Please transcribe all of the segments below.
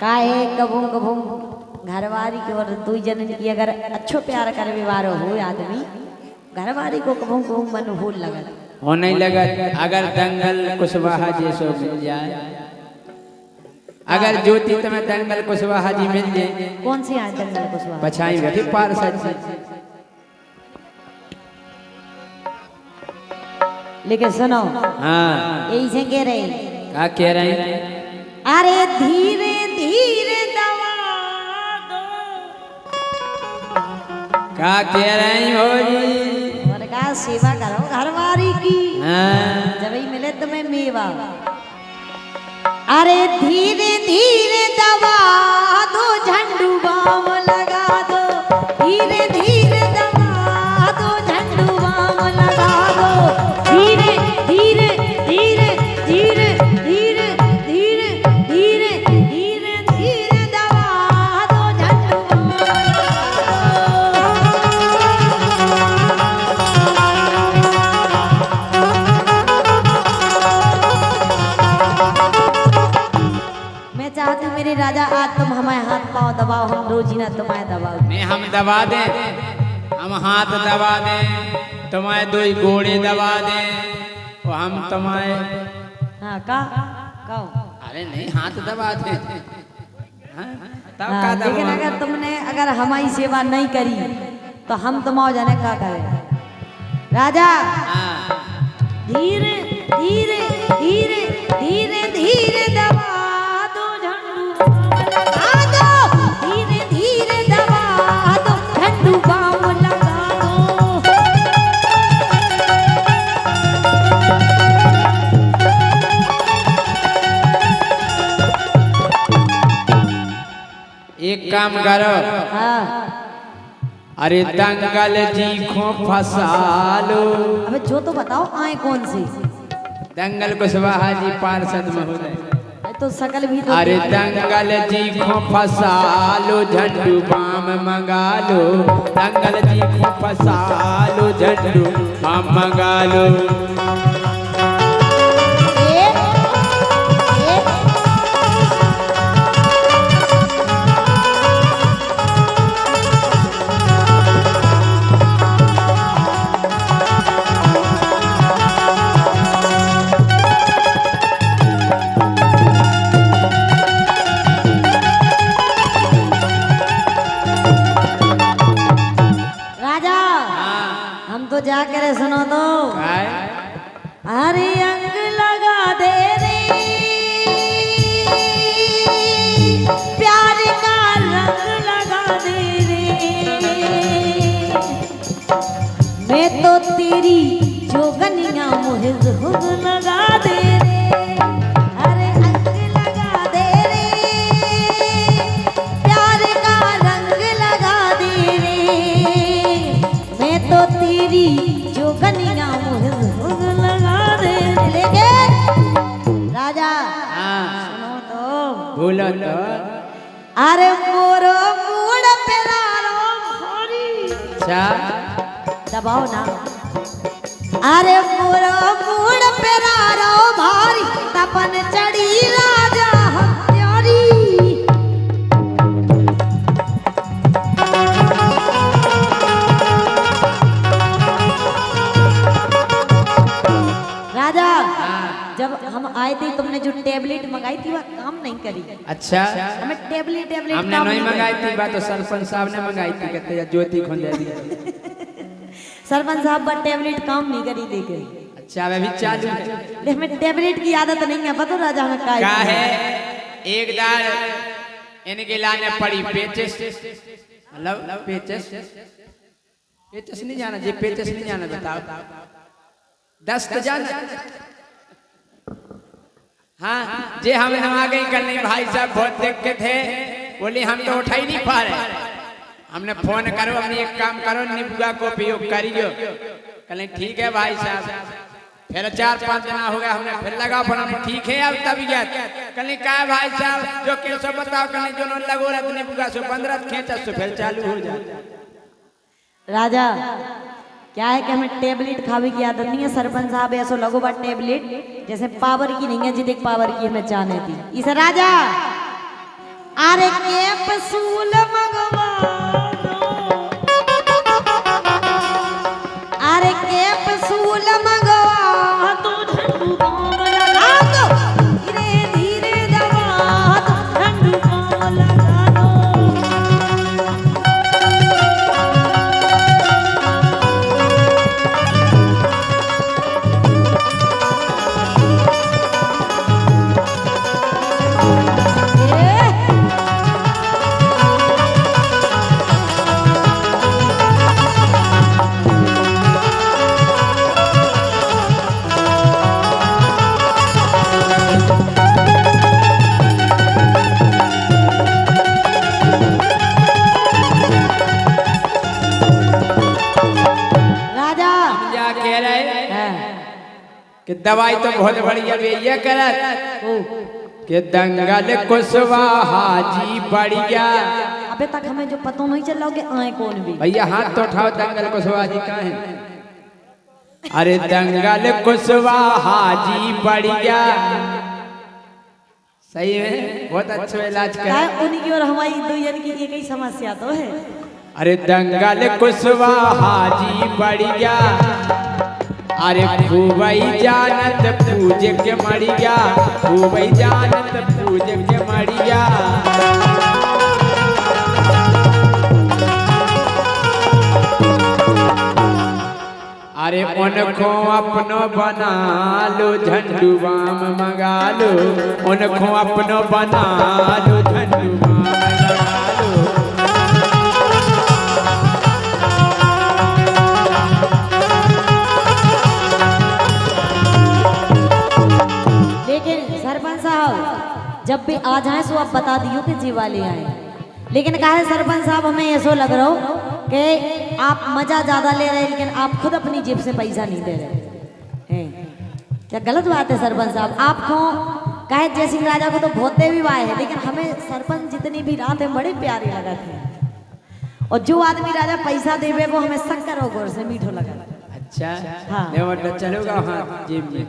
काहे कभू कभू घरवारी के और दुई जन की अगर अच्छो प्यार करे व्यवहार हो आदमी घरवारी को कभू कभू मन हो लगल हो नहीं लगा। अगर दंगल कुशवाहा जी सो मिल जाए, अगर ज्योति तुम्हें दंगल कुशवाहा जी मिल जाए, कौन सी आज दंगल कुशवाहा पछाई बैठी पार्षद जी। लेकिन सुनो हाँ यही से कह रहे क्या कह रहे हैं? अरे धीरे धीरे दवा दो क्या कह रहे हैं हो जी? और का सेवा करो घरवारी की हाँ जब ही मिले तुम्हें मेवा। अरे धीरे धीरे दबा दो झंडू बाम लगा दो, धीरे धीरे दबा दो झंडू बाम लगा दो, धीरे धीरे धीरे धीरे धीरे धीरे धीरे धीरे धीरे दबा दो झंडू बाम चाहती हूँ मेरे राजा आज तुम हमारे हाथ पाँव दबाओ, हम रोजी ना तुम्हारे दबाओ। नहीं हम दबा दें, हम हाथ दबा दें, तुम्हारे दो घोड़े दबा दें और हम तुम्हारे हाँ का कहो अरे नहीं हाथ दबा दें। हाँ, तब हाँ, का लेकिन दबा अगर तुमने अगर हमारी सेवा नहीं करी तो हम तुम्हारे जाने क्या करें राजा। हाँ। धीरे धीरे धीरे धीरे धीरे दबा दो झंडू लगा दो, धीरे धीरे दबा दो झंडू बाम लगा दो। एक काम करो, हाँ अरे दंगल जी को फंसा लो। अबे जो तो बताओ आए कौन सी दंगल कुशवाहा जी पार्षद महोदय। तो सकल भी तो अरे दंगल जी को फंसा लो, झंडू बाम मंगा लो, दंगल जी को फंसा लो, झंडू बाम मंगा लो। तो जा कर सुनो तो अरे अंग लगा दे रे प्यार का रंग लगा दे रे, मैं तो तेरी जोगनिया मुझे हुग लगा दे रे। अरे अंग लगा दे रे प्यार का रंग लगा दे रे, मैं तो तेरी जो कन्या मुझे लगा दे। लेकिन राजा सुनो तो बोलो तो अरे मोरो मूड पेरारो भारी दबाओ ना, अरे मोरो मूड पेरारो भारी तपन चढ़ी राजा हत्यारी। राजा जब हम आए थे तुमने जो टेबलेट मंगाई थी वह काम नहीं करी। अच्छा हमें टेबलेट हमने नहीं मंगाई थी, बात तो सरपंच साहब ने मंगाई थी, कहते ज्योति खोल दी। सरपंच साहब पर टेबलेट काम नहीं करी लेकिन अच्छा अभी चालू है। हमें टेबलेट की आदत नहीं है पता राजा हमें क्या है। एक दार इनके लाने पड़ी पेचेस, मतलब पेचेस पेचेस नहीं जाना जी, पेचेस नहीं जाना बताओ, दस्त जाना। हाँ जे हम आ गई कल नहीं भाई साहब बहुत देख के थे, बोले हम तो उठा ही नहीं पा रहे, हमने फोन करो हमने एक काम करो निबुआ को उपयोग करियो। कल ठीक है भाई साहब, फिर 4-5 दिन हो गया हमने फिर लगा फोन, ठीक है अब तबीयत कल क्या है भाई साहब जो के सब बताओ कल जो लगो रहा निबुआ से 15 खींचा तो फिर चालू हो जाए। राजा क्या है कि हमें टेबलेट खावे की आदत नहीं है। सरपंच साहब ऐसा लगो बा टेबलेट जैसे पावर की नहीं है, जितने पावर की हमें चाहने थी इस राजा। पसूल मंगवा दो, अरे के पसूल मंगवा दो, झंडू बाम लगा दो, धीरे धीरे दबा दो, झंडू बाम लगा दो। राजा क्या कह रहे कि दवाई तो बहुत बढ़िया ये करत कि दंगल कुशवाहा जी बढ़िया। अबे तक हमें जो पता नहीं चल रहा कि आए कौन भी। भैया हाथ तो उठाओ, दंगल कुशवाहा जी कहाँ है? अरे दंगल कुशवाहा जी बढ़िया, सही है, बहुत अच्छा इलाज क्या कर। उन्हीं की और हमारी दो जन की एक ही समस्या तो है। अरे दंगल कुशवाहा जी बढ़िया, अरे खूबई जानत पूज के मड़िया, खूबई जानत पूज के मड़िया। अरे उनको अपनो बना लो, झंडू बाम मंगा लो, उनको अपनो बना लो, झंडू बाम लगा लो। लेकिन सरपंच साहब जब भी आ जाए सो आप बता दियो कि जी वाले आए। लेकिन कहा है सरपंच साहब हमें ऐसा लग रहा हो कि आप मजा ज्यादा ले रहे हैं, लेकिन आप खुद अपनी जेब से पैसा नहीं दे रहे हैं। क्या गलत बात है सरपंच साहब? आपको कहे जय सिंह राजा को तो बहुत देवी वाए है, लेकिन हमें सरपंच जितनी भी रात है बड़े प्यारे लगा थे। और जो आदमी राजा पैसा देवे वो हमें शक्कर और गोर से मीठो लगा। अच्छा हाँ। मतलब चलोगा हाँ जेब में।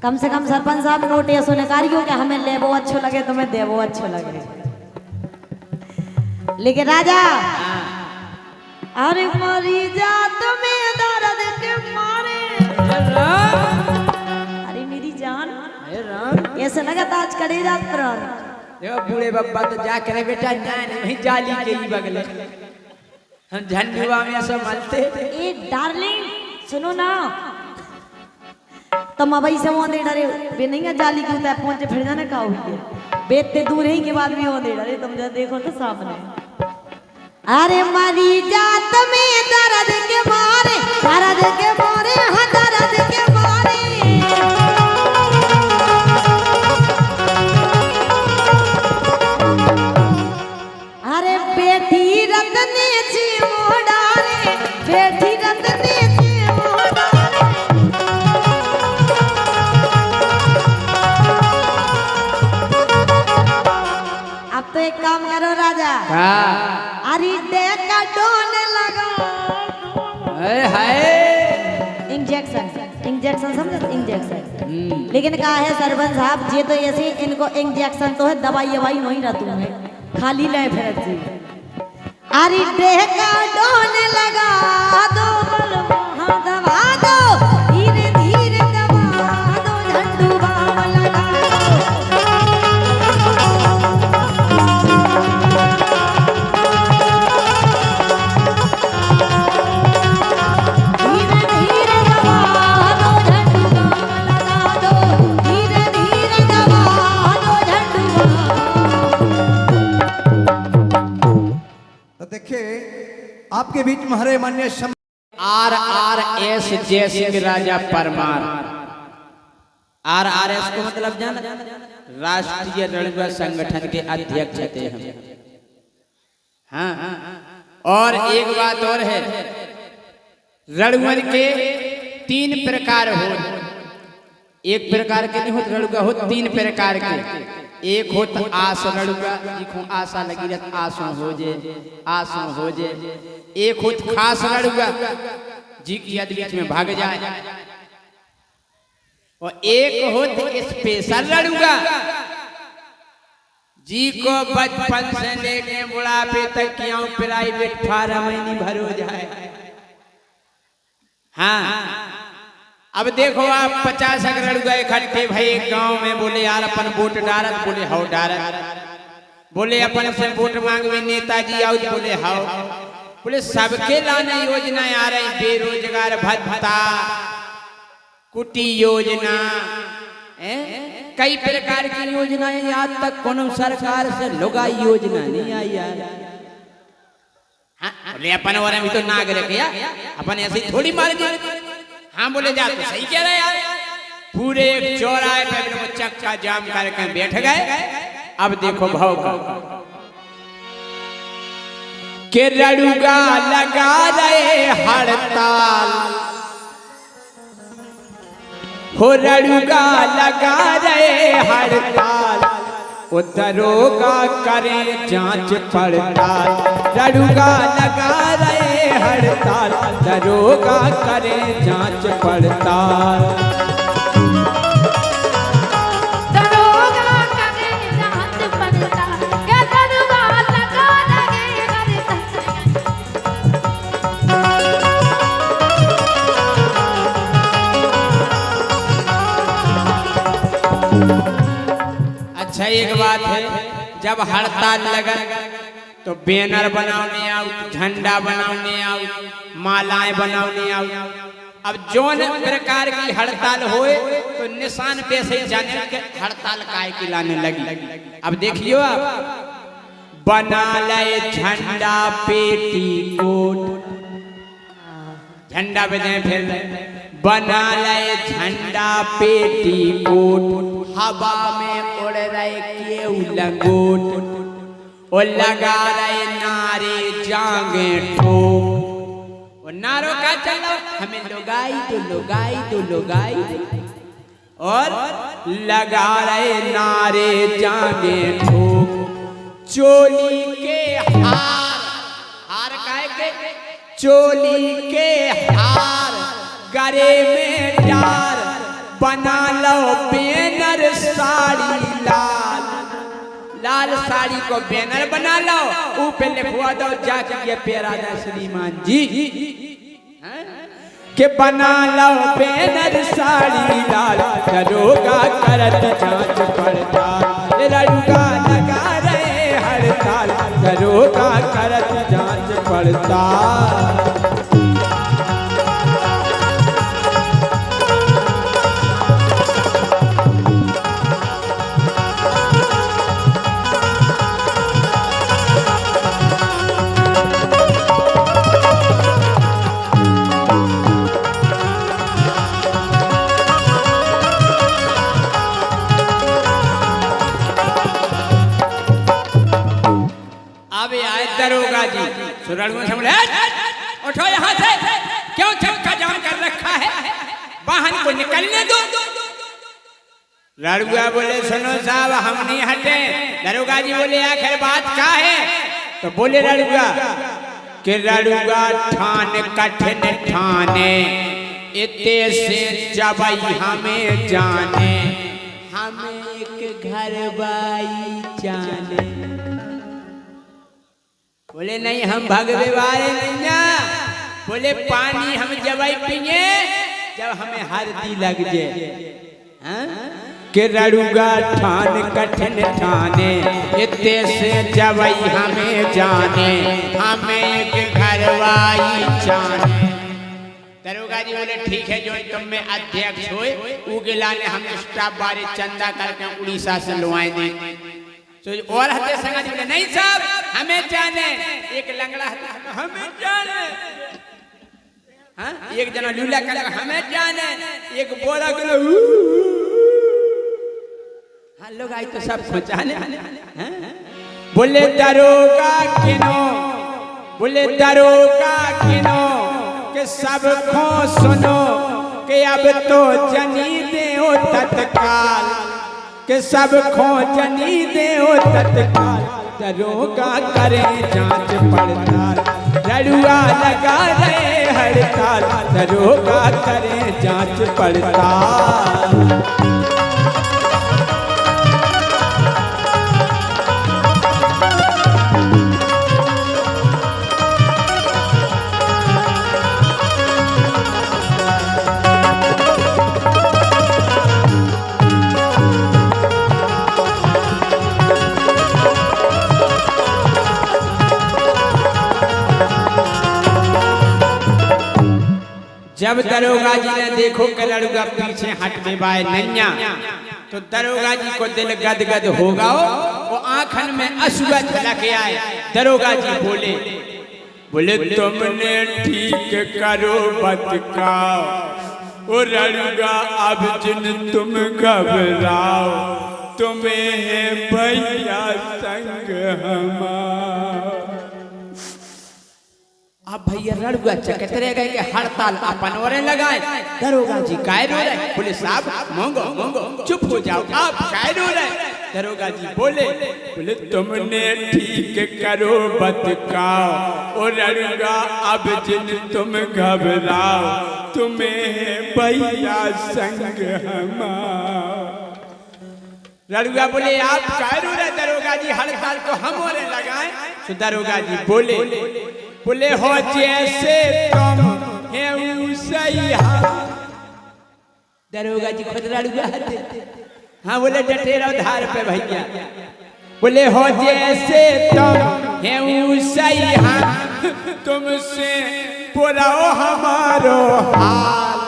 कम से कम सरपंच साहब नोट ऐसो निकालियो कि हमें ले वो अच्छो लगे, तुम्हें दे वो अच्छो लगे। लेकिन राजा अरे मरी जा तुम्हें दर्द के मारे, अरे मेरी जान ऐसे लगा था आज करे जात प्राण। देखो बूढ़े बब्बा तो जा करे बेटा नहीं जाली के ही बगले हम झंडुआ में सब मलते। ए डार्लिंग सुनो ना, तुम अब ऐसे वो दे डरे बे नहीं जाली की उतार पहुंचे फिर जाने का हुई बेते दूर ही के बाद भी वो दे डरे। तुम जब देखो तो सामने अरे मरी जात में दर्द के मारे, दर्द के मारे, हाँ दर्द के मारे। अरे बेटी रतने जी मोड़ारे, बेटी रतने जी मोड़ारे। अब तो एक काम करो राजा, अरे का डोन लगा इंजेक्शन, इंजेक्शन समझे? इंजेक्शन। लेकिन कहा है सरपंच साहब जी तो ऐसे इनको इंजेक्शन तो है, दवाई ववाई नहीं रहती है, खाली ले फिर जी। अरे का डोन लगा दो, हाँ दबा दो, धीरे धीरे दबा दो, झंडू बाम लगा आपके बीच में हरे मान्य RRS जय सिंह राजा परमार। RRS को मतलब जान, राष्ट्रीय रणुआ संगठन के अध्यक्ष थे हम। हाँ, और एक बात और है, रणुअन के 3 प्रकार हो, एक प्रकार के नहीं होते रणुआ, हो 3 प्रकार के। एक होत आस रणुआ, जिको आशा लगी रहत आसों हो जे, आसों हो जे। एक होत खास रणुआ जी की यद बीच में भाग जाए, और एक होत स्पेशल रणुआ जी को बचपन से लेके बुढ़ापे तक क्यों प्राइवेट फार्म ही नहीं भरो जाए। हाँ अब देखो आप 50 अगर गए इकट्ठे भाई गांव में, बोले यार अपन वोट डारत, बोले हाउ डारत, बोले अपन से वोट मांगवे नेताजी आओ, बोले हाउ, बोले सबके लाने योजनाएं आ रही, बेरोजगार भत्ता, कुटी योजना, कई प्रकार की योजनाएं, आज तक कोनो सरकार से लुगाई योजना नहीं आई यार। हाँ बोले अपन और अभी तो नागरिक या अपन ऐसे थोड़ी मार दिया। हाँ बोले जा तो सही कह रहे यार, पूरे एक चौराहे पे वो चक्का जाम करके बैठ गए। अब देखो भाव का के रड़ुगा लगा रहे हड़ताल, हो रड़ुगा लगा रहे हड़ताल, वो दरोगा करे जांच पड़ताल, रड़ुगा लगा रहे हड़ताल, दरोगा करे जांच पड़ताल। दरोगा करे जांच पड़ताल, के दरोगा लगा रहे हड़ताल। अच्छा एक बात है, जब हड़ताल लगा तो बैनर बनाने आओ, झंडा बनाने आओ, मालाएं बनाने आओ। अब जोन प्रकार की हड़ताल होए तो निशान पे से जाने के हड़ताल काहे की लाने लगी। अब देखियो आप बना ले झंडा पेटी कोट, झंडा पे दें फिर बना ले झंडा पेटी कोट, हवा में उड़ रहे केऊ लंगोट, और लगा रहे नारे जागे ठोक, और नारों का चलो हमें लुगाई तो लुगाई तो लुगाई, और लगा रहे नारे जागे ठोक, चोली के हार, हार काहे के, चोली के हार गरे में डार, बना लो बैनर साड़ी लाल, लाल साड़ी को बैनर बना लो, ऊपर लिखवा दो जाके ये प्यारा श्रीमान जी के बना लो बैनर साड़ी लाल, दरोगा करत जांच पड़ताल, रड़ुगा लगा रहे हड़ताल, दरोगा करत जांच पड़ताल। दरोगा जी सुरड़ुआ से बोले उठो यहाँ से, क्यों चक्का जाम कर रखा है, वाहन को निकलने दो। रड़ुआ बोले सुनो साहब हम नहीं हटे। दरोगा जी बोले आखिर बात क्या है, तो बोले रड़ुआ कि रड़ुआ ठान कठिन ठाने, इतने से जब हमें जाने, हमें एक घर बाई जाने। बोले नहीं हम भगवे वाले नहीं ना, बोले पानी हम जब पिए जब हमें हल्दी लग जाए। कि रड़ुगा ठान कठिन ठाने, इतने से जब हमें जाने, हमें एक घरवाई जाने। दरोगा जी बोले ठीक है, जो तुम में अध्यक्ष होए उगिला ने हम स्टाफ बारे चंदा करके उड़ीसा से लुआए दे। तो और हते संगा जी बोले नहीं साहब हमें जाने, एक लंगड़ा हमें जाने, हाँ एक जना लूला का हमें जाने, एक बोला हाँ लोग आई तो सब पहुंचाने। बोले दरोगा किनो, बोले दरोगा किनो के सब खो सुनो, के अब तो जनी दे ओ तत्काल, के सब खो जनी दे ओ तत्काल, दरोगा करे जांच पड़ताल, रड़ुआ लगा रहे हड़ताल, दरोगा करे जांच पड़ताल। जब दरोगा जी ने देखो कि लड़का पीछे हट में बाय नैया, तो दरोगा जी को दिल गदगद होगा, वो आंखन में अश्रु झलक आए। दरोगा जी बोले तुमने ठीक करो बतकाओ, ओ लड़का अब जिन तुम घबराओ, तुम्हें है भैया संग हमारा। अब भैया लड़ुआ चकत रह गए कि हड़ताल अपन और लगाए। दरोगा जी काय रो रहे? बोले साहब मोंगो मोंगो चुप हो जाओ, आप काय रो रहे? दरोगा जी बोले तुमने ठीक करो बतकाओ, ओ लड़ुआ अब जिन तुम घबराओ, तुम्हें भैया संग हमारा। लड़ुआ बोले आप काय रो रहे? दरोगा जी हड़ताल को हम और लगाए। तो दरोगा जी बोले हो जैसे तुम है सही। दरोगा जी खुद लड़ुआ हाँ बोले डटे रहो धार पे भैया। बोले हो जैसे तुम है सही, तुमसे पुराओ हमारो हाल।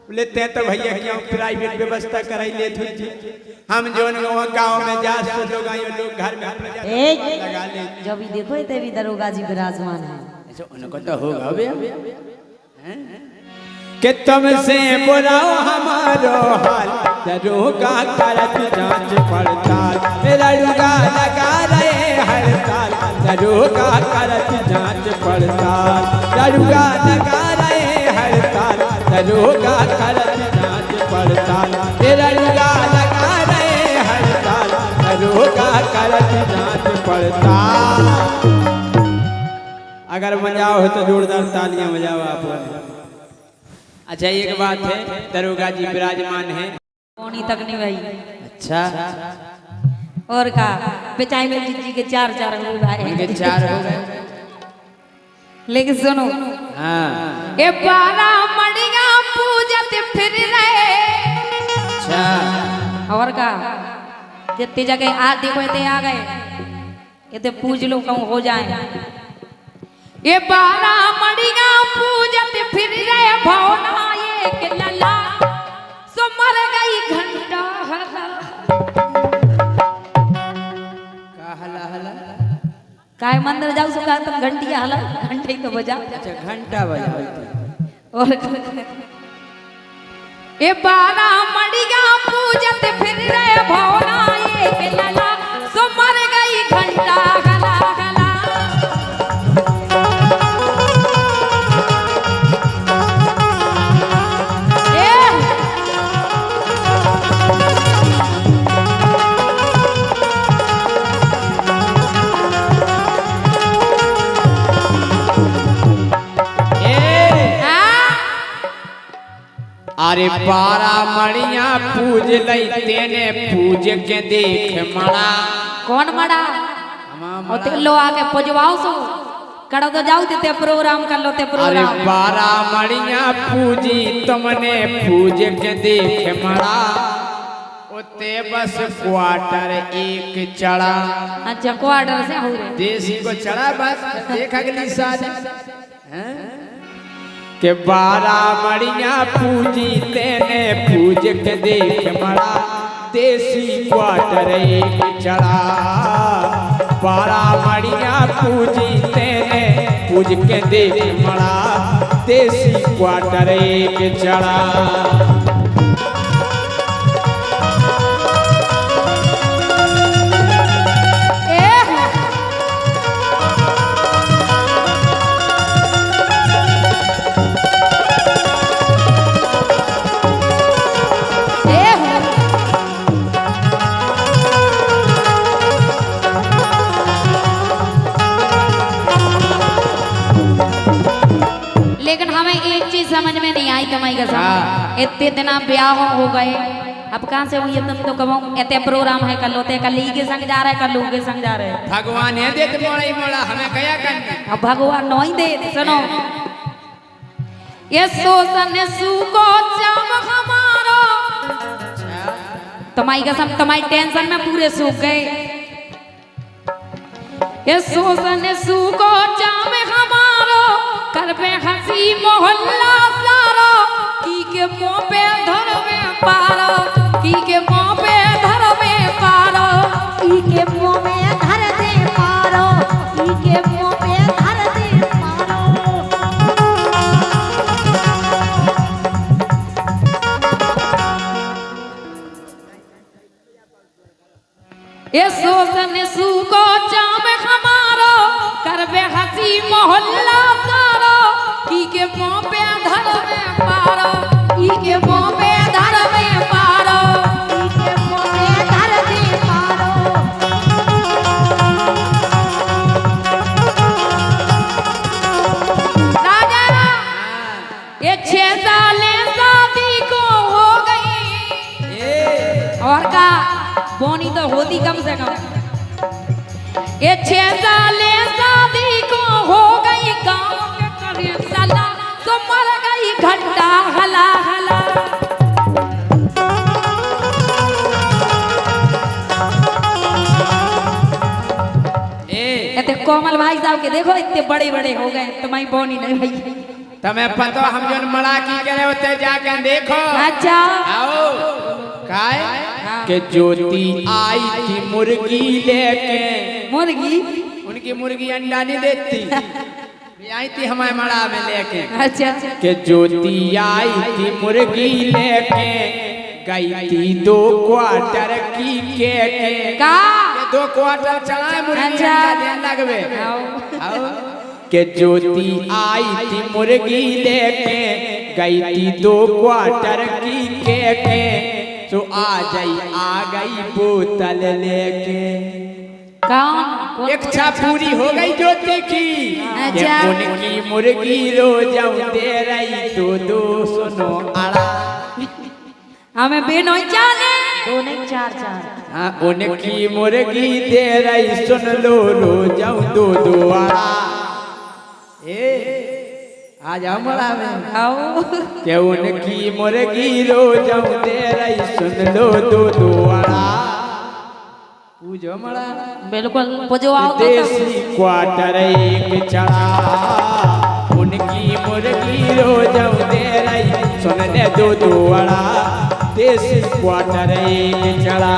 बोले ते तो भैया क्यों प्राइवेट व्यवस्था कराई ले थी, हम जो गाँव में जा लोग घर में लगा ले। जब भी देखो ते भी दरोगा जी विराजमान है। उनको तो होगा कि तुमसे बुलाओ हमारो हाल, दरोगा करत जांच पड़ताल, लड़ुआ लगा रहे हड़ताल, दरोगा करत जांच पड़ताल, लड़ुआ लगा रहे हड़ताल, दरोगा करत जांच पड़ताल, लड़ुआ लगा रहे हड़ताल, दरोगा करत जांच पड़ताल। अगर मजा हो तो जोरदार तालियां बजाओ आप। अच्छा एक बात है, दरोगा जी विराजमान है, कौनी तक नहीं भाई। अच्छा और का बेचाई में जी के चार हो गए, उनके 4 हो गए। लेकिन सुनो हाँ ए 12 मड़िया पूजत फिर रहे। अच्छा और का जितनी जगह आ देखो इतने आ गए, इतने पूज लो कहूँ हो जाए। ये 12 मड़िया पूजत फिर रहे भवना, एक लला सो मर गई घंटा हला। का हला हला काय मंदिर जाओ सो का तुम घंटिया हला, घंटे ही तो बजा। अच्छा घंटा बजा। और ये 12 मड़िया पूजत फिर रहे भवना, एक लला सो मर गई घंटा हला हला। अरे 12 मड़िया पूज लई तेने पूज के देख मड़ा। कौन मड़ा? और ते लो आके पुजवाओ सो कड़ो तो जाओ ते प्रोग्राम कर लो ते प्रोग्राम। अरे 12 मड़िया पूजी तुमने पूज के देख मड़ा, ओते बस क्वार्टर एक चढ़ा। अच्छा क्वार्टर से हो रहे देसी को चढ़ा बस देख अगली साल के 12 मड़िया पूजी तेने पूज के देख मड़ा, देसी क्वार्टर एक चढ़ा। 12 मड़िया पूजी तेने पूज के देख मड़ा, देसी क्वार्टर एक चढ़ा। लेकिन हमें एक चीज समझ में नहीं आई कमाई का समझ, इतने दिना ब्याह हो गए, अब कहाँ से हुई तुम तो कहो इतने प्रोग्राम है कर लो ते कल के संग जा रहे कर लो के संग जा रहे। भगवान है देते मोड़ा ही मोड़ा हमें कया करना। अब भगवान नहीं दे। सुनो ये शोषण सुको जम हमारो, तुम्हारी कसम तुम्हारी टेंशन में पूरे सूख गए। ये शोषण सुको जम हमारो करबे हंसी मोहल्ला सारा की के मुंह पे धरवे पारो की के मुंह पे धरवे पारो की के मुंह में धर दे पारो की के मुंह पे धर दे पारो ये सोसन सुको जाम हमारो करबे हंसी मोहल्ला सारो की के मुंह पे धरवे पारो की के मुंह पे धरवे पारो की के मुंह पे धर दे पारो राजा ये 6 साल शादी को हो गई और का बोनी तो होती कम से कम ये 6 साल शादी को हो गई गाँव के करीब साला तो मर गई घंटा हला हला इतने कोमल भाई साहब के देखो इतने बड़े बड़े हो गए तुम्हारी बोनी नहीं भाई तमें पता हम जो मड़ा की करे होते जाके देखो अच्छा आओ काय के ज्योति आई थी मुर्गी लेके मुर्गी उनकी मुर्गी अंडा नहीं देती भी आई थी हमारे मड़ा में लेके अच्छा के ज्योति आई थी मुर्गी लेके गई थी 2 क्वार्टर की के का 2 क्वार्टर चढ़ाए मुर्गी अच्छा। अंडा देने लगवे आओ के ज्योति आई थी मुर्गी लेके गई थी 2 क्वार्टर की के तो आ गई बोतल लेके कौन इच्छा पूरी हो गई ज्योति की अच्छा। उनकी मुर्गी रोज दे रही तो सुनो अड़ा हमें बेनो जाने 2 नहीं 4 हाँ उनकी मुर्गी दे रही सुन लो रोज दो अड़ा आज हमारा में आओ के उनकी मुर्गी रोज दे रही सुन लो दो अड़ा पूजो मड़ा बिल्कुल पुजो आओ तो देसी क्वार्टर एक चढ़ा उनकी मुर्गी रोज दे रही सुन ले दो अड़ा देसी क्वार्टर एक चढ़ा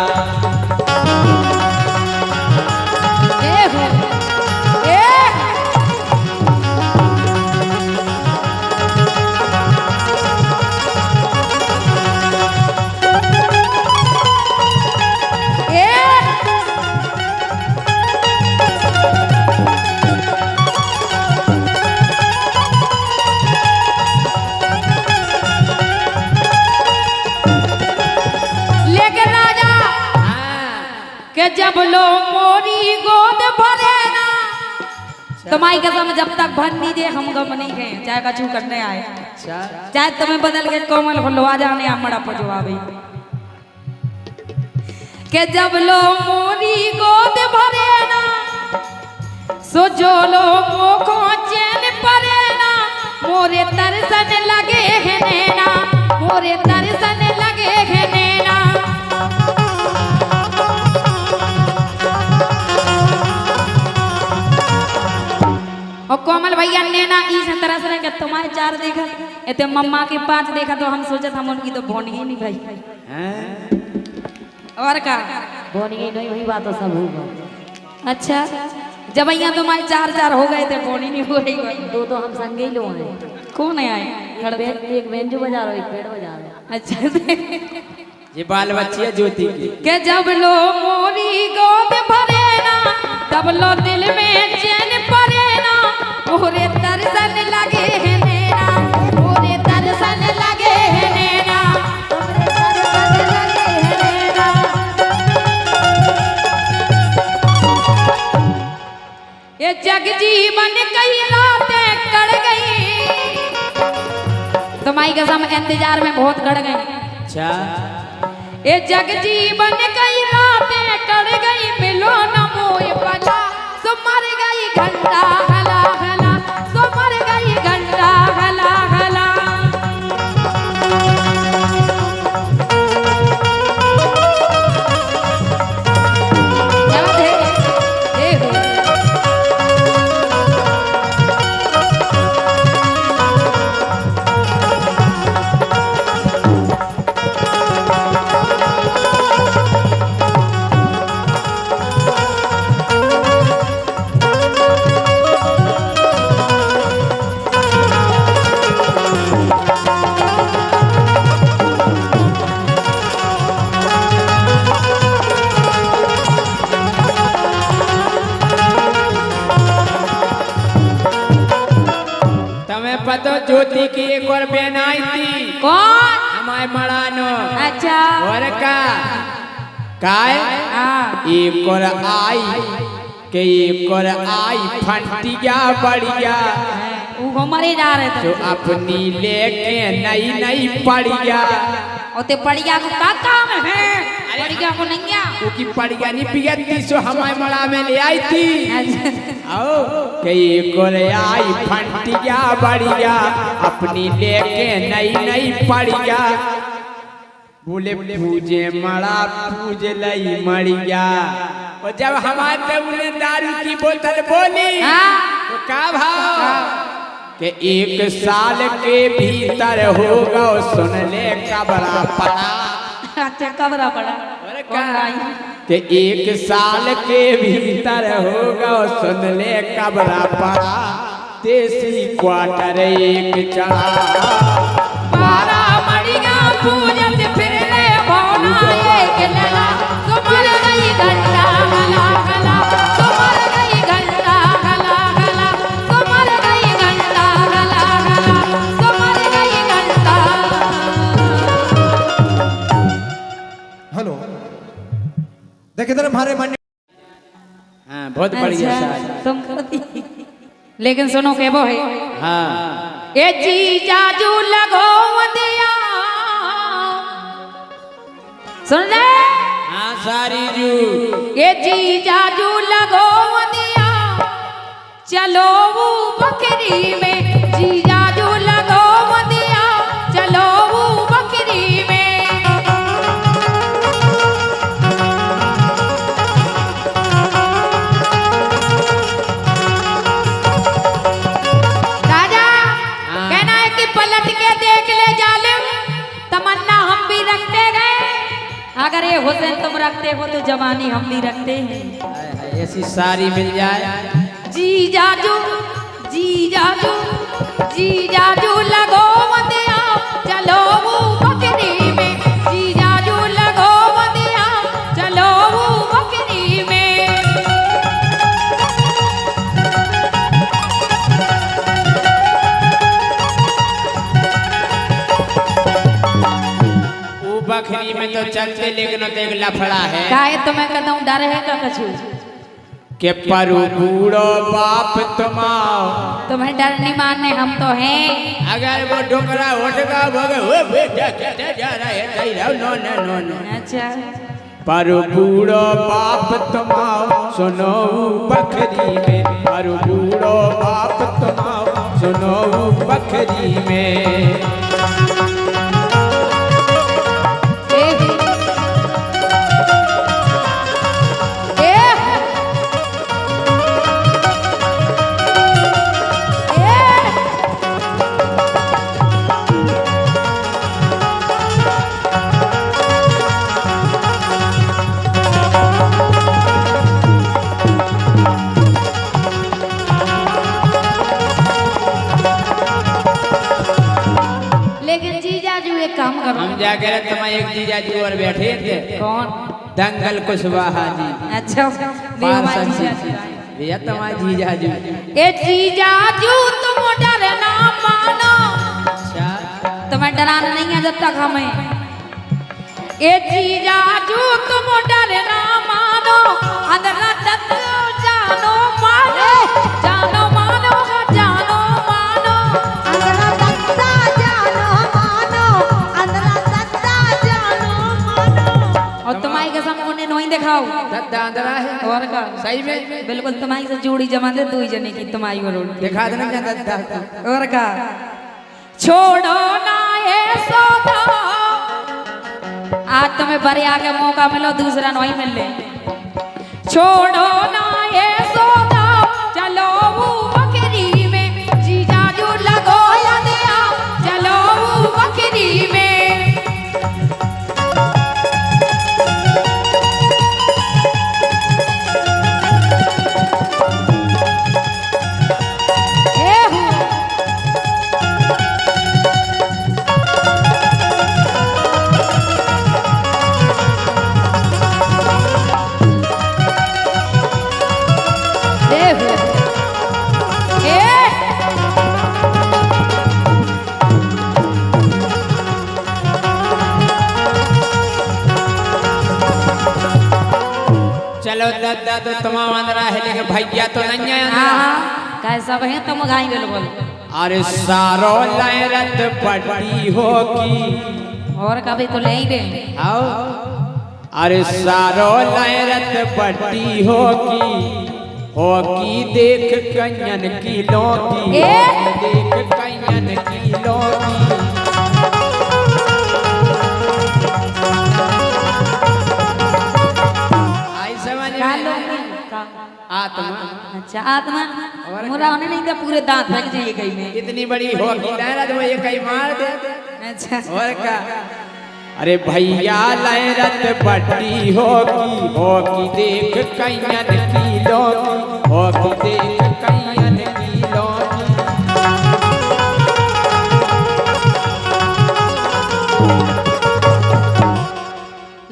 के जब लो मोरी गोद भरे ना तुम्हारी कसम जब तक भर नहीं दे हम गम नहीं गए चाहे कछु करने आए चाहे तुम्हें बदल के कोमल फलवा जाने मड़ा पजवावे के जब लो मोरी गोद भरे ना सो जो लो मोको चैन परे ना मोरे तरसन लगे है नैना मोरे तरसन लगे है नैना और कोमल भैया नैना इस तरह से कि तुम्हारे 4 देखा इतने मम्मा के 5 देखा तो हम सोचे हम उनकी तो बोनी ही नहीं भाई और का बोनी ही नहीं हुई बात तो सब होगा। अच्छा जब भैया तुम्हारे 4 हो गए थे बोनी नहीं हो रही 2 तो हम संगे ही लो आए कौन आए एक बेंजू बजा रहा एक पेड़ बजा रहा अच्छा ये बाल बच्ची ज्योति की के जब लो मोरी गोद भरे ना तब लो दिल में चैन परे ना मोरे तरसन लगे है नैना मोरे तरसन लगे है नैना मोरे तरसन लगे है नैना ये जग जीवन कई रातें कड़ गई तुम्हारी कसम इंतजार में बहुत कड़ गई अच्छा ये जग जीवन कई रातें कड़ गई मिलो न मोए पला सो मर गई घंटा हला हला सो मर गई घंटा हला हला याद है देखो तो ज्योति की एक और बहन आई थी कौन? हमारे मड़ानो। अच्छा। और का काय हाँ। एक और आई के एक और आई फंटिया बढ़िया वो हमारे जा रहे थे। जो अपनी लेके नई नई पड़िया ओते पड़िया को का काम है? पड़िया को नहीं आ। क्योंकि पड़िया नहीं पियत थी सो हमारे मड़ा में ले आई थी। आओ के एक और आई फंटिया बढ़िया अपनी लेके नई नई पड़िया बोले पूजे मड़ा पूज लई मड़िया। और जब हमारे टेबुल दारू की बोतल बोली तो का भाव के एक साल के भीतर होगा सुन ले कबरा पड़ा। अच्छा कबरा पड़ा। कौन आई? के एक साल के भीतर होगा सुन ले कबरा पड़ा। देसी क्वार्टर एक चढ़ा बारा मड़िया पूजत फिरले भोला एक लगा सुमर गई घंटा गला गला सुमर गई घंटा गला गला सुमर गई घंटा गला गला सुमर गई घंटा। हेलो देख इधर हमारे मन। हाँ बहुत बढ़िया शायद। तुम करती लेकिन सुनो के वो है। हाँ ए जीजा जू लगो दिया सुन ले। हाँ सारी जू ए जीजा जू लगो दिया चलो वो बकरी में जीजा जू लगो दिया चलो वो बकरी में। राजा कहना है कि पलट के देख ले जालिम तमन्ना हम भी रखते गए। अगर ये हुसैन तुम रखते हो तो जवानी हम भी रखते हैं। ऐसी सारी मिल जाए। जी जाजू जी जाजू जी जाजू लगो दिया चलो वो बकरी में जी जाजू लगो दिया चलो वो बकरी में। वो बकरी में तो चलते लेकिन तो एक लफड़ा है काहे तो मैं कहता हूँ डर है का कछु के परू बूढ़ो बाप तुमाओ तुम्हें डर नहीं मानने हम तो हैं। अगर वो डोकरा उठगा भगे वो बेटा क्या जा रहा है कहीं रहो नो नो नो नो। अच्छा पर बूढ़ो बाप तुमाओ सुनो बकरी में पर बूढ़ो बाप तुमाओ सुनो बकरी में। लेकिन जीजाजू एक काम करो। हम जाकर तुम्हारे एक जीजा जी और बैठे थे कौन? दंगल कुशवाहा जी। अच्छा पार्षद जी भैया तुम्हारे जीजा जी। ए जीजाजू तुम डरना मानो। अच्छा तुम्हें डराना नहीं है जब तक हमें। ए जीजाजू तुम डरना मानो अंदर तक जानो मानो जानो मानो जानो मानो अंदरा दत्ता जानो मानो अंदरा दत्ता जानो मानो। और तुम्हारी कसम उन्हें नहीं दिखाओ। दद्दा अंदरा है और का सही में बिल्कुल तुम्हारी से जोड़ी जमा दे दो ही जने की तुम्हारी वो रोटी दिखा देना क्या दद्दा को। और का छोड़ो ना ये सौदा। आज तुम्हें बड़े आके मौका मिलो दूसरा नहीं मिल ले। छोड़ो ना ये सौदा चलो वो बकरी में जीजाजू लगो दिया चलो वो बकरी में। ए हूँ चलो दादा तो तमाम अंदर है लेकिन भैया तो नहीं है हाँ अंदर। हाँ कैसा बहे तुम गाई बिल्कुल अरे सारो लहरत पट्टी होगी और कभी तो ले ही दे आओ अरे सारो लहरत पट्टी होगी देख कन्यन की लौकी देख कन्यन की लौकी आई समझ का में लोगी का आत्मा अच्छा आत्मा मोरा होने नहीं था पूरे दांत फेंक जाइए कहीं में इतनी बड़ी होगी लहरत वो ये कहीं मार दे अच्छा और क्या अरे भैया लहरत पट्टी होगी देख कन्यन की लौकी होगी देख कन्यन की लौकी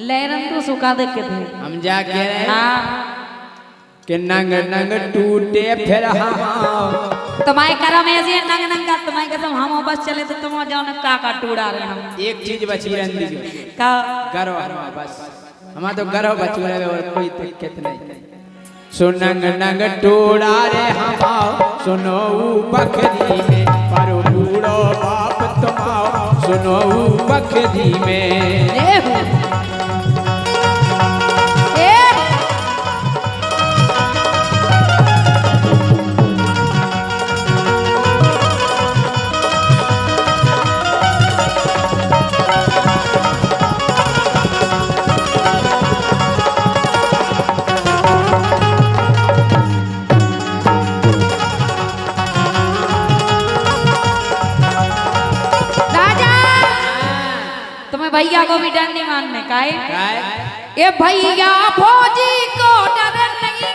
लहरन तो सुखा दे के थे हम जा कह रहे हाँ कि नंग नंग टूटे फिर हम तुम्हारे करम ऐसे नंग नंग का तुम्हारे कसम हम बस चले तो तुम जाओ ना का टूड़ा रहे हम एक चीज बची रंदी का गरो बस हमारा तो गरो बच रहे और कोई दिक्कत नहीं सुनंग नंग टूड़ा रे हम सुनो बकरी में पर बूढ़ो बाप तुमाओ सुनो बकरी में भैया को भी डर नहीं मानने का काय ये भैया फौजी को डर नहीं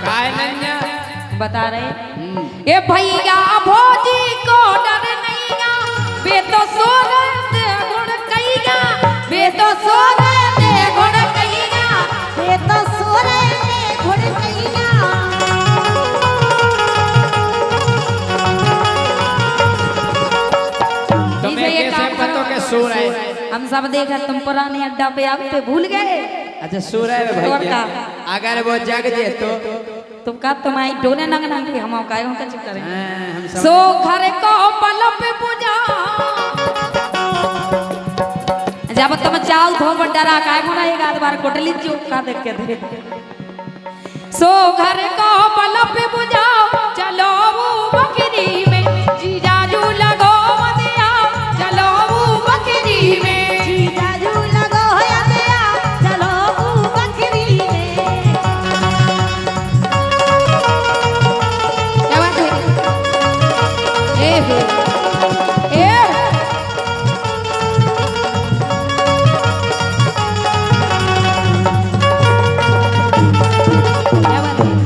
काय नहीं बता रहे ये भैया फौजी को डर नहीं वे तो सो गए गुण कहिया वे तो सो गए गुण कहिया वे तो सो रहे गुण कहिया तुम्हें कैसे पता के सो रहे हम सब देखा तुम पुराने अड्डा पे आते भूल गए अच्छा सो रहे भैया अगर वो जग जे तो तुम का तुम्हारी डोने नंग नंग के हम काय हो कछ करे हम सो घर को पलप पूजा जब तुम चाल थो बडरा काय मोना एक आध बार कोटली चुप का देख के दे सो घर को पलप पूजा चलो वो बकरी में जीजाजू लगो मदिया चलो वो बकरी में जीजाजू लगो होया गया चलो वो बकरी में क्या बात है ए क्या बात है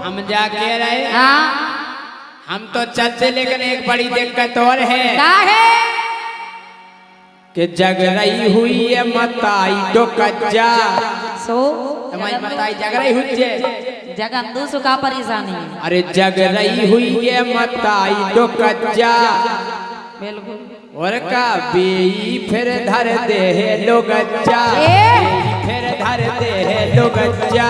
हम जाके रहे हाँ हम तो चलते लेकिन एक बड़ी दिक्कत और है क्या है कि जग रही हुई है मताई तो कच्चा सो तुम्हारी मताई जग रही हुई है जगन दूसु का परेशानी है अरे जग रही हुई है मताई तो कच्चा बिल्कुल और का बेई फिर धर दे है लोग अच्छा फिर धर दे है लोग अच्छा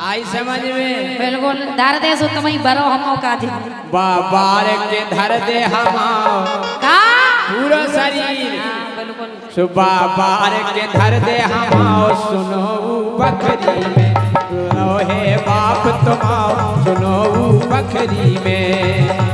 आई समझ में बिल्कुल धर दे सो तुम्हें बरो हम का जी बाबार के धर दे हम का पूरा शरीर बिल्कुल सुबह बार के धर दे हम सुनो बकरी में सुनो हे बाप तुमाओ सुनो बकरी में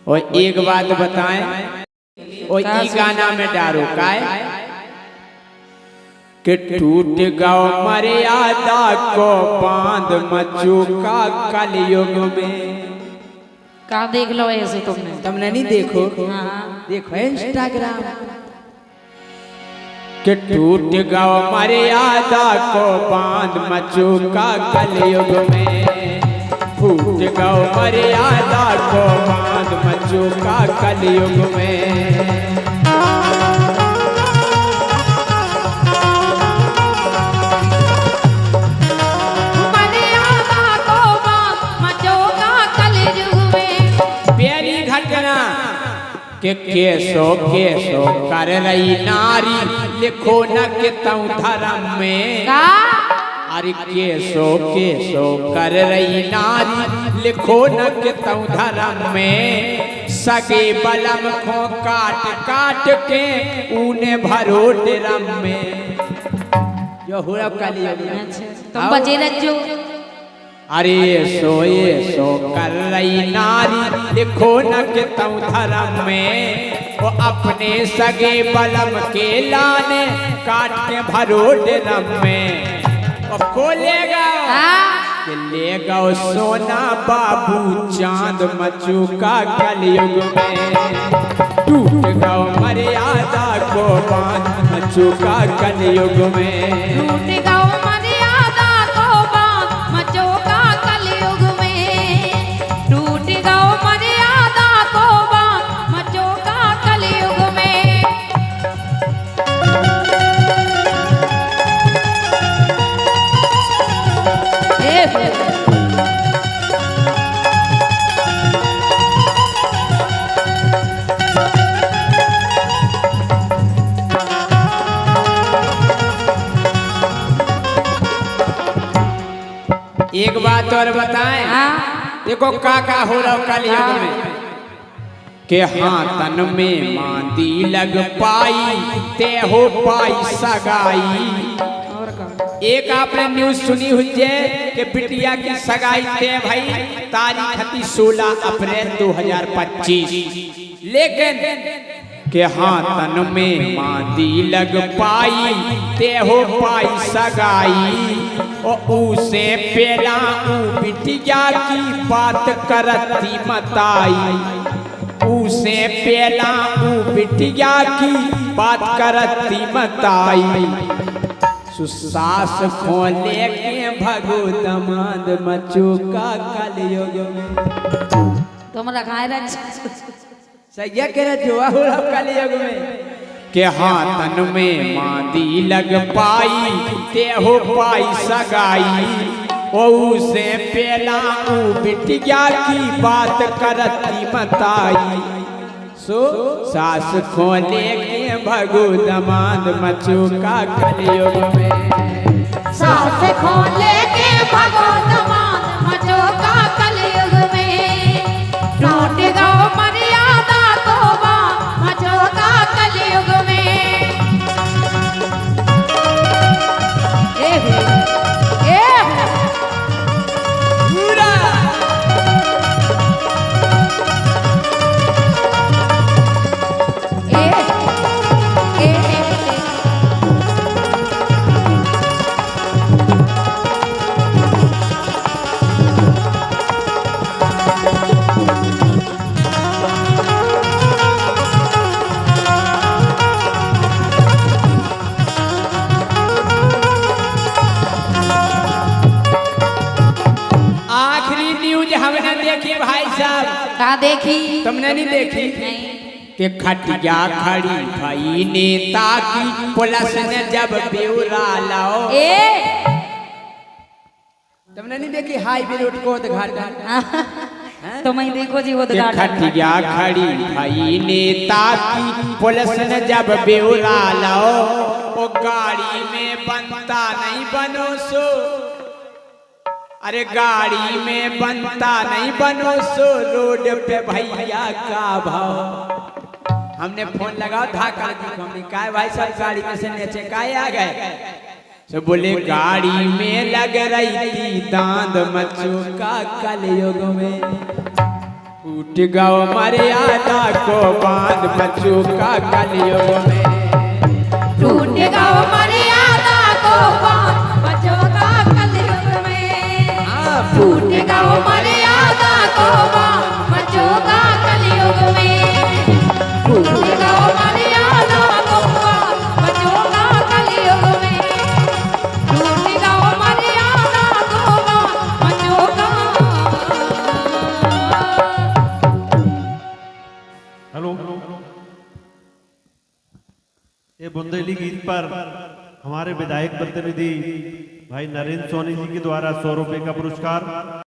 और एक बात बताएं, और ई गाना में डारो काय कि टूट गौ मर्यादा को बांध मचुका कलयुग में। कहाँ देख लो ऐसे तुमने? तुमने नहीं देखो? हाँ। देखो इंस्टाग्राम कि टूट गौ मर्यादा को बांध मचुका कलयुग में, टूट गौ मर्यादा को बांध मचुका कलयुग में। के केसो केसो कर रही नारी लिखो न के तऊ धर्म में। अरे केसो केसो कर रही नारी लिखो न के तऊ धर्म में। सगे बलम को काट काट के ऊने भरो ड्रम में। जो हुआ कलियुग में तुम बजे रखो। अरे ये सो कर रही नारी लिखो न के तऊ धर्म में। वो अपने सगे बलम के लाने काट के भरो ड्रम में। वो को लेगा कि ले गो सोना बाबू चांद मचुका कलयुग में। टूट गौ मर्यादा को बांध मचुका कलयुग में। टूट गौ मर्यादा को बांध मचुका कलयुग में। टूट गौ मर्यादा को बांध मचुका कलयुग में। एक बात और बताएं, देखो का हो रहा कलयुग में के हाथन में मांदी लग पाई ते हो पाई सगाई। एक आपने न्यूज सुनी हुई है कि बिटिया की सगाई थे भाई तारीख थी 16 अप्रैल 2025। लेकिन के हाथन में मांदी लग पाई ते हो पाई सगाई। और उसे पेला बिटिया की बात करती बताई। उसे पेला बिटिया की बात करती बताई। सुसास खोले के भगो दमाद मचुका कलयुग में। तुम रखाए रख सैया कह रहा जो हो रहा कलयुग में के हाथन में मांदी लग पाई ते हो पाई सगाई। ओ उसे पेला बिटिया की बात करती बताई। सो सास खोले के भगो दमाद मचुका कलयुग में। सास खोले के भगो दमाद मचुका कलयुग में। टूट गौ मर्यादा को बांध मचुका कलयुग में। कहाँ देखी? तुमने नहीं देखी? कि खटिया खड़ी भाई नेता की पुलिस ने जब ब्यौरा लाओ। तुमने नहीं देखी हाईवे रोड को उद्घाटन? तो मैं देखो जी वो खटिया खड़ी भाई नेता की पुलिस ने जब ब्यौरा लाओ। वो गाड़ी में बनता नहीं बनो सो। अरे गाड़ी में बनता नहीं बनो सो रोड पे भैया का भाव। हमने फोन लगाओ धाका हमने कहा भाई सब गाड़ी में से नीचे काहे आ गए। तो बोले गाड़ी में लग रही थी दांत मचुका कलयुग में। टूट गओ मर्यादा को बांध बच्चों का कलयुग में। टूट गओ मर्यादा को बांध बच्चों का कलयुग में। टूट गओ मर्यादा को बांध बच्चों का कलयुग में। टूट गओ मर्यादा को बांध बच्चों का कलयुग में। टूट गओ मर्यादा को बांध बच्चों का। हेलो, ये बुंदेली गीत पर हमारे विधायक प्रतिनिधि भाई नरेंद्र सोनी जी के द्वारा 100 रुपए का पुरस्कार